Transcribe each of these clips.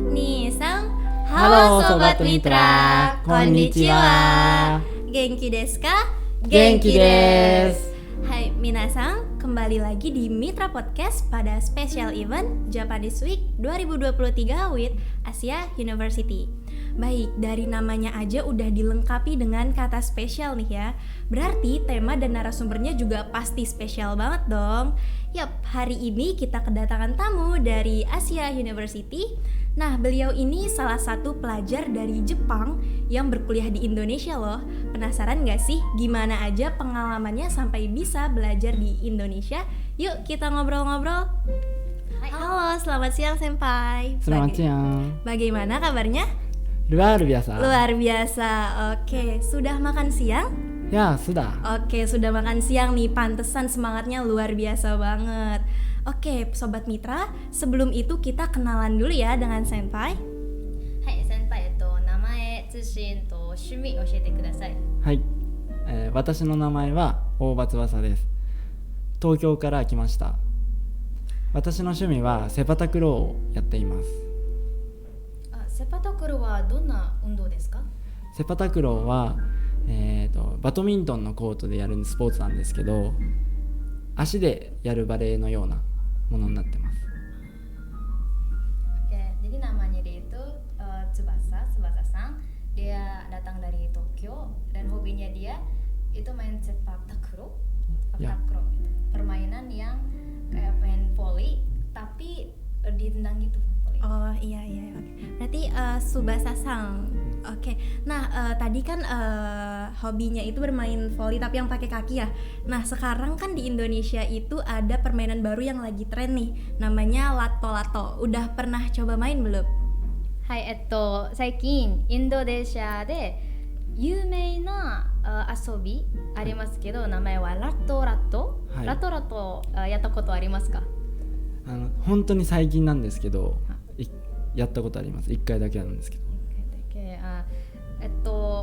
Nisang. Halo Sobat Mitra, konnichiwa. Genki desu ka? Genki desu. Hai minasang, kembali lagi di Mitra Podcast pada special event Japanese Week 2023 with Asia University. Baik, dari namanya aja udah dilengkapi dengan kata spesial nih ya. Berarti tema dan narasumbernya juga pasti spesial banget dong. Yap, hari ini kita kedatangan tamu dari Asia University. Nah, beliau ini salah satu pelajar dari Jepang yang berkuliah di Indonesia loh. Penasaran gak sih gimana aja pengalamannya sampai bisa belajar di Indonesia? Yuk kita ngobrol-ngobrol. Halo, selamat siang Senpai. Selamat siang. Bagaimana kabarnya? Luar biasa. Luar biasa. Oke, sudah makan siang? Ya, sudah. Oke, sudah makan siang nih. Pantesan semangatnya luar biasa banget. Oke, Sobat Mitra, sebelum itu kita kenalan dulu ya dengan Senpai. Hai, Senpai, namae, tsushin, shumi 教えてください。はい、私の名前は大場翼です。東京から来ました。私の趣味はセパタクローをやっています。セパタクローはどんな運動ですか？セパタクローは、バドミントンのコートでやるスポーツなんですけど、足でやるバレーのようなものになってます。Oke, jadi namanya dia itu Tsubasa San. Dia datang dari Tokyo dan hobinya dia itu main sepak takraw. Takraw itu permainan yang kayak main volley tapi ditendang gitu volley. Oh iya, oke. Berarti Tsubasa-san. Oke. Nah, tadi kan hobinya itu bermain volley tapi yang pakai kaki ya. Nah, sekarang kan di Indonesia itu ada permainan baru yang lagi tren nih, namanya lato-lato. Udah pernah coba main belum? はい、最近インドネシアで有名な遊びありますけど、名前はラトラト、はい、ラトラトやったことありますか？本当に最近なんですけど、やったことあります。1回だけなんですけど。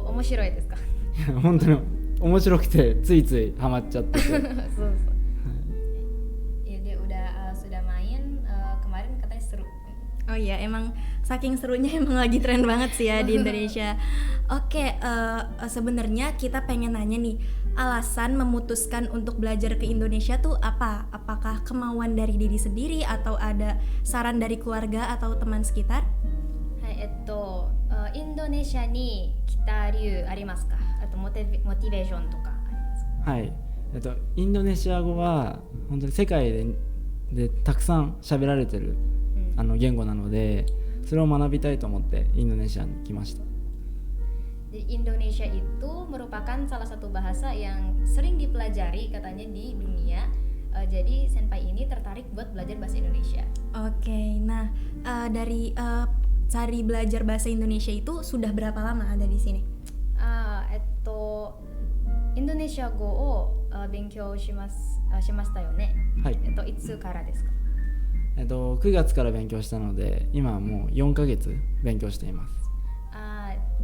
面白いですか？いや本当に面白くてついついハマっちゃってて。そうそう。Ya dia sudah main kemarin katanya seru. Oh iya, emang saking serunya emang lagi tren banget sih ya di Indonesia. Oke, sebenarnya kita pengen nanya nih, alasan memutuskan untuk belajar ke Indonesia tuh apa? Apakah kemauan dari diri sendiri atau ada saran dari keluarga atau teman sekitar? はい、インドネシアに来た理由ありますか？あとモチベーションとかありますか？はい、インドネシア語は本当に世界でたくさん喋られてる、言語なので、それを学びたいと思ってインドネシアに来ました。 Indonesia itu merupakan salah satu bahasa yang sering dipelajari katanya di dunia. Jadi Senpai ini tertarik buat belajar bahasa Indonesia. Oke, nah dari cari belajar bahasa Indonesia itu sudah berapa lama ada di sini? インドネシア語を勉強しましたよね。はい。いつからですか？9月から勉強したので、今はもう4ヶ月勉強しています。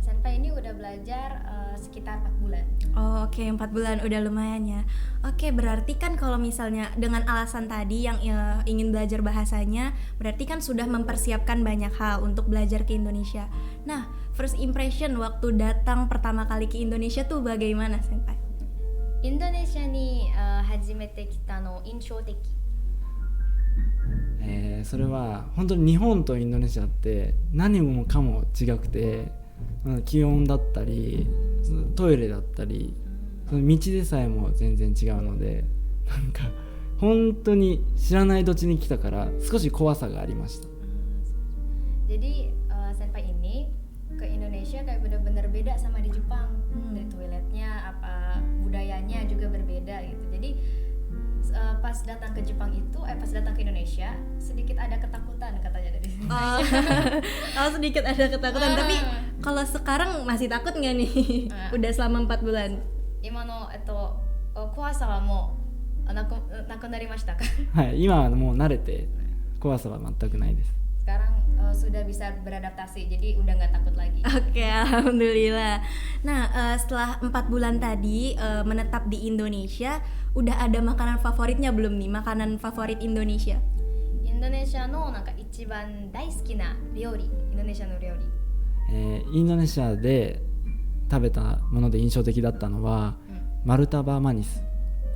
Senpai ini udah belajar sekitar 4 bulan. Oh, oke, 4 bulan udah lumayan ya. Oke, berarti kan kalau misalnya dengan alasan tadi yang ingin belajar bahasanya, berarti kan sudah mempersiapkan banyak hal untuk belajar ke Indonesia. Nah, first impression waktu datang pertama kali ke Indonesia tuh bagaimana, Senpai? インドネシアに初めて来たの印象的。それは本当に日本とインドネシアって何もかも違くて、気温だったりトイレだったり道でさえも全然違うので、なんか本当に知らない土地に来たから少し怖さがありました。 Jadi Senpai ini ke Indonesia kayak benar-benar beda sama di Jepang. Dari toiletnya, apa budayanya juga berbeda gitu. Jadi pas datang ke Jepang itu, pas datang ke Indonesia sedikit ada ketakutan katanya dari sini. Oh, sedikit ada ketakutan. Tapi kalau sekarang masih takut nggak nih? Udah selama 4 bulan. 今の怖さはもうなくなりましたか？はい、今はもう慣れて怖さは全くないです。 Sekarang sudah bisa beradaptasi, jadi udah nggak takut lagi. Oke, alhamdulillah. Nah, setelah 4 bulan tadi menetap di Indonesia, udah ada makanan favoritnya belum nih? Makanan favorit Indonesia? In ンドネシアのなんか一番大好きな料理、インドネシアの料理。インドネシアで食べたもので印象的だったのは、マルタバマニス。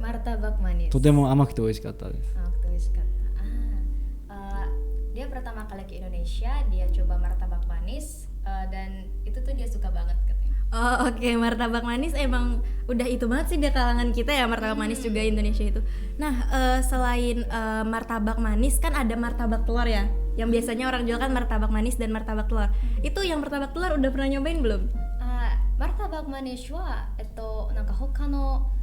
Martabak manis. とても甘くて美味しかったです。Dia pertama kali ke Indonesia, dia coba martabak manis, dan itu tuh dia suka banget katanya. Oh oke, martabak manis emang udah itu banget sih di kalangan kita ya, martabak manis juga Indonesia itu. Nah selain martabak manis kan ada martabak telur ya, yang biasanya orang jual kan martabak manis dan martabak telur. Itu yang martabak telur udah pernah nyobain belum? Martabak manis waなんか他の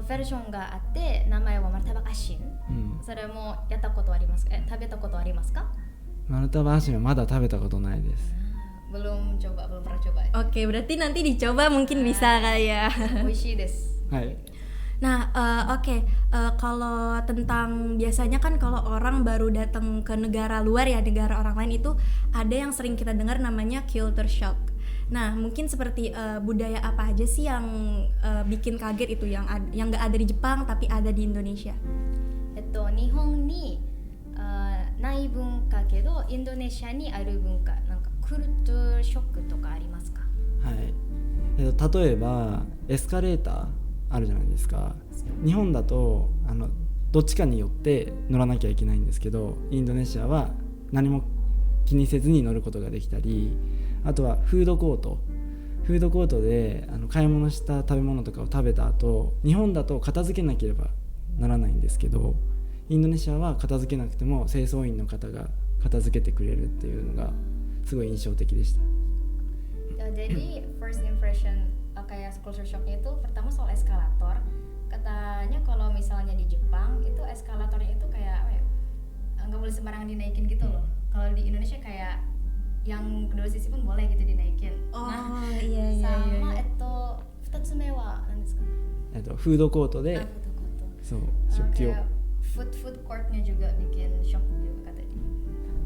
ベーションがあって、名前はマルタバカシン、それもやったことありますか？食べたことありますか？マルタバカシンはまだ食べたことないです。belum pernah coba. Oke, berarti nanti dicoba mungkin bisa kali ya. 美味しいです。はい。 Nah, kalau tentang biasanya kan kalau orang baru datang ke negara luar ya, negara orang lain itu ada yang sering kita dengar namanya culture shock. Nah, mungkin seperti budaya apa aja sih yang bikin kaget itu yang nggak ada di Jepang tapi ada di Indonesia? 日本にない文化けどインドネシアにある文化、なんかクルトゥーショックとかありますか？はい。例えばエスカレーターあるじゃないですか。日本だとどっちかによって乗らなきゃいけないんですけど、インドネシアは何も気にせずに乗ることができたり、あとはフードコートで買い物した食べ物とかを食べた後、日本だと片付けなければならないんですけど、インドネシアは片付けなくても清掃員の方が片付けてくれるっていうのがすごい印象的でした。Jadi first impression kayak culture shocknya itu pertama soal eskalator. Katanya kalau misalnya di Jepang itu eskalatornya itu kayak nggak boleh sembarangan dinaikin gitu loh. Kalau di Indonesia kayak yang kedua sisi pun boleh gitu dinaikin. Iya. 2つ目は何ですか？フードコートで、そう食器を。Food courtnya juga bikin shock juga katanya.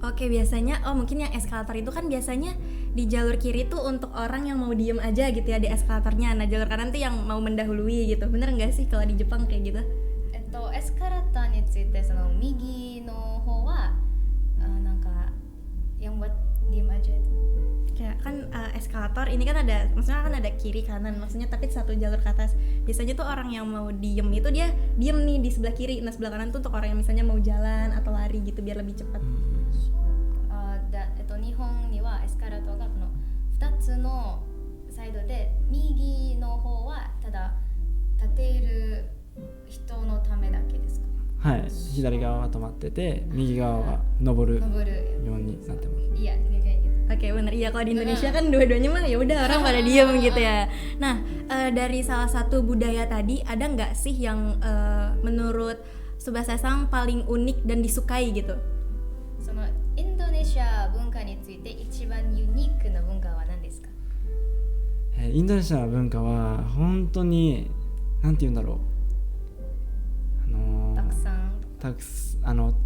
Oke, biasanya mungkin yang eskalator itu kan biasanya di jalur kiri tuh untuk orang yang mau diem aja gitu ya di eskalatornya. Nah, jalur kanan tuh yang mau mendahului gitu. Bener nggak sih kalau di Jepang kayak gitu? エスカレーターについてその右の方はなんかyang buat diem aja itu. Kayak kan eskalator ini kan maksudnya kan ada kiri kanan, maksudnya tapi satu jalur ke atas. Biasanya tuh orang yang mau diem itu dia diem nih di sebelah kiri, nah sebelah kanan tuh untuk orang yang misalnya mau jalan atau lari gitu biar lebih cepat. 日本にはエスカレーターがこの2つのサイドで、右の方はただ立ている人のためだけですか？はい、左側は止まってて、右側は登るようになってます。Iya, kayak gitu. Oke, benar. Iya, kalau di Indonesia kan dua-duanya mah ya udah orang pada diem gitu ya. Nah, dari salah satu budaya tadi ada nggak sih yang menurut Tsubasa-san paling unik dan disukai gitu? そのインドネシア文化について一番ユニークな文化は何ですか？インドネシアの文化は本当になんて言うんだろう、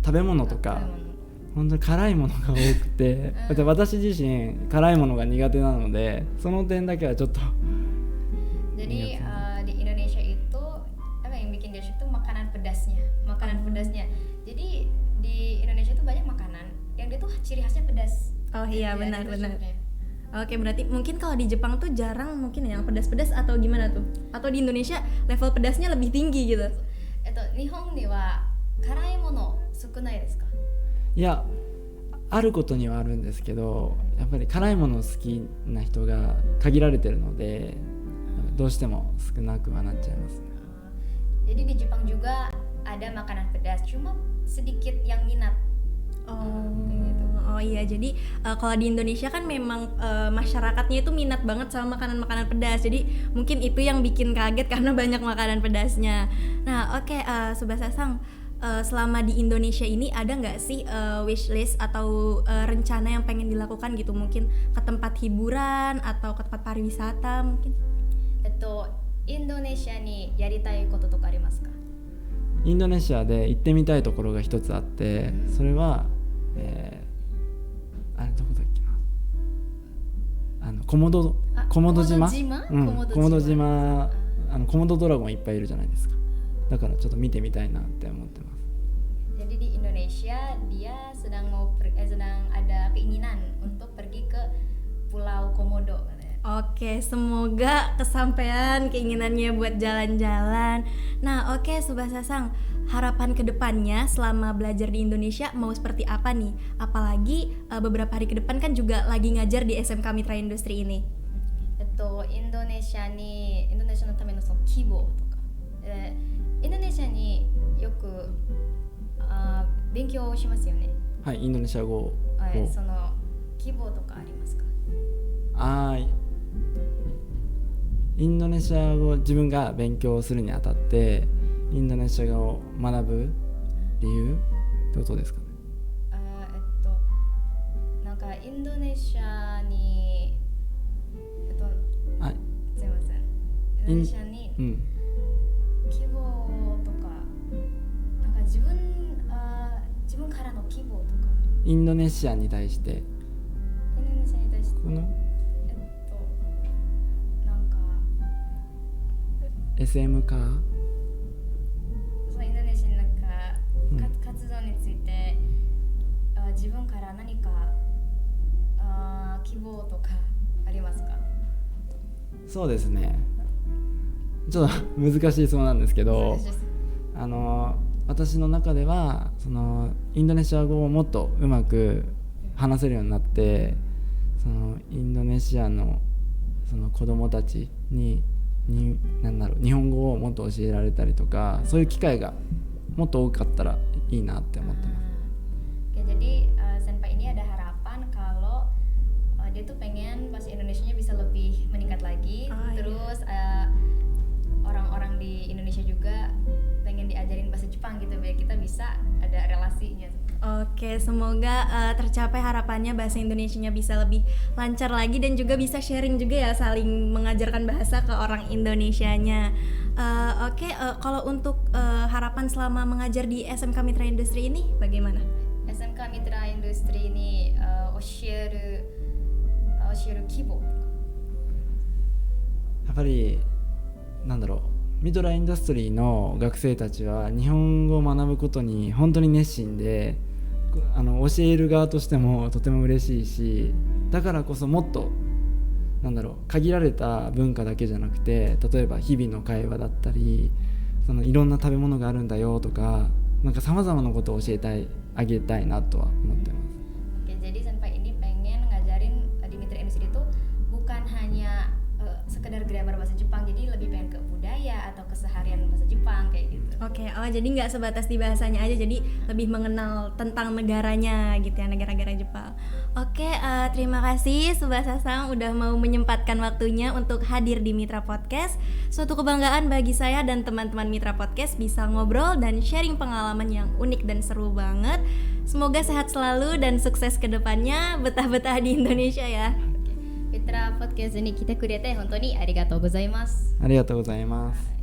食べ物とか本当に辛いものが多くて、私自身辛いものが苦手なので、その点だけはちょっと。Jadi di Indonesia itu apa yang bikin dia itu makanan pedasnya. Jadi di Indonesia itu banyak makanan yang dia tuh ciri khasnya pedas. Oh iya, benar. Oke, berarti mungkin kalau di Jepang tuh jarang mungkin yang pedas-pedas atau gimana tuh? Atau di Indonesia level pedasnya lebih tinggi gitu? 日本には辛いもの少ないですか？いや、あることにはあるんですけど、やっぱり辛いもの好きな人が限られてるので、どうしても少なくはなっちゃいますね。Jadi di Jepang juga ada makanan pedas, cuma sedikit yang minat. Oh iya, jadi kalau di Indonesia kan memang masyarakatnya itu minat banget sama makanan-makanan pedas. Jadi mungkin itu yang bikin kaget karena banyak makanan pedasnya. Nah, oke, Tsubasa-san, selama di Indonesia ini ada nggak sih wishlist atau rencana yang pengen dilakukan gitu, mungkin ke tempat hiburan atau ke tempat pariwisata mungkin? インドネシアにやりたいこととかありますか？インドネシアで行ってみたいところが一つあって、それは、あれどこだっけな、コモド島、コモド島、コモドドラゴンいっぱいいるじゃないですか。だからちょっと見てみたいなって思ってます。Jadi di Indonesia Indonesia, dia sedang sedang ada keinginan untuk pergi ke Pulau Komodo katanya. Oke, semoga kesampaian keinginannya buat jalan-jalan. Nah, oke Sobat Sasang, harapan kedepannya selama belajar di Indonesia mau seperti apa nih? Apalagi beberapa hari ke depan kan juga lagi ngajar di SMK Mitra Industri ini. インドネシアのためのその規模とか、インドネシアによく勉強をしますよね。はい、インドネシア語を、その規模とかありますか？インドネシア語自分が勉強するにあたってインドネシア語を学ぶ理由ってことですかね。なんかインドネシアにすいません。インドネシアに規模とか、なんか自分からの規模とか。インドネシアに対して。このなんか SM 化。そうインドネシアなんか、活動について自分から何か希望とかありますか？そうですね、ちょっと難しいそうなんですけど、私の中ではそのインドネシア語をもっとうまく話せるようになって、そのインドネシアのその子供たちに日本語をもっと教えられたりとか、そういう機会がもっと多かったらいいなって思ってます。Jadi Senpai ini ada harapan kalau dia tuh pengen bahasa Indonesianya bisa lebih meningkat lagi. Terus orang-orang di Indonesia juga pengen diajarin bahasa Jepang gitu biar kita bisa ada relasinya. Oke, semoga tercapai harapannya, bahasa Indonesianya bisa lebih lancar lagi dan juga bisa sharing juga ya, saling mengajarkan bahasa ke orang Indonesianya. Oke, kalau untuk harapan selama mengajar di SMK Mitra Industri ini bagaimana? SMK Mitra Industri ini 教える規模。やっぱりなんだろう、ミドラインダストリーの学生たちは日本語を学ぶことに本当に熱心で、教える側としてもとても嬉しいし、だからこそもっと限られた文化だけじゃなくて、例えば日々の会話だったり、そのいろんな食べ物があるんだよとか、さまざまなことを教えてあげたいなとは思ってます。Jadi Senpai ini pengen ngajarin di Mitra Industri itu bukan hanya sekedar grammar bahasa Jepang, jadi lebih pengen ke budaya atau keseharian bahasa Jepang kayak gitu. Oke, jadi nggak sebatas di bahasanya aja, jadi lebih mengenal tentang negaranya gitu ya, negara-negara Jepang. Oke, terima kasih Sobat Sasang udah mau menyempatkan waktunya untuk hadir di Mitra Podcast. Suatu kebanggaan bagi saya dan teman-teman Mitra Podcast bisa ngobrol dan sharing pengalaman yang unik dan seru banget. Semoga sehat selalu dan sukses ke depannya, betah-betah di Indonesia ya. Mitra Podcast に来てくれて本当にありがとうございます。ありがとうございます。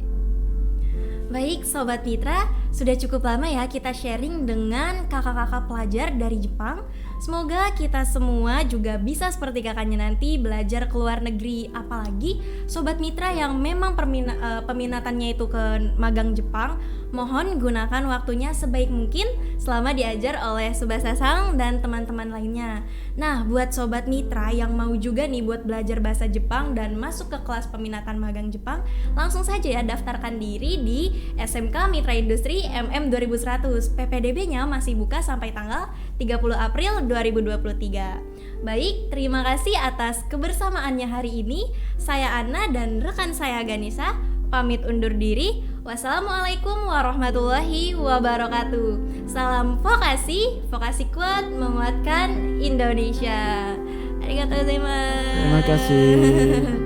Baik Sobat Mitra, sudah cukup lama ya kita sharing dengan kakak-kakak pelajar dari Jepang. Semoga kita semua juga bisa seperti kakaknya nanti belajar ke luar negeri. Apalagi Sobat Mitra yang memang peminatannya itu ke magang Jepang, mohon gunakan waktunya sebaik mungkin selama diajar oleh Sobat Sasang dan teman-teman lainnya. Nah, buat Sobat Mitra yang mau juga nih buat belajar bahasa Jepang dan masuk ke kelas peminatan magang Jepang, langsung saja ya daftarkan diri di SMK Mitra Industri MM 2100. PPDB-nya masih buka sampai tanggal 30 April 2023. Baik, terima kasih atas kebersamaannya hari ini. Saya Anna dan rekan saya Ganisa pamit undur diri. Wassalamualaikum warahmatullahi wabarakatuh. Salam vokasi, vokasi kuat menguatkan Indonesia. Arigatou gozaimasu. Terima kasih.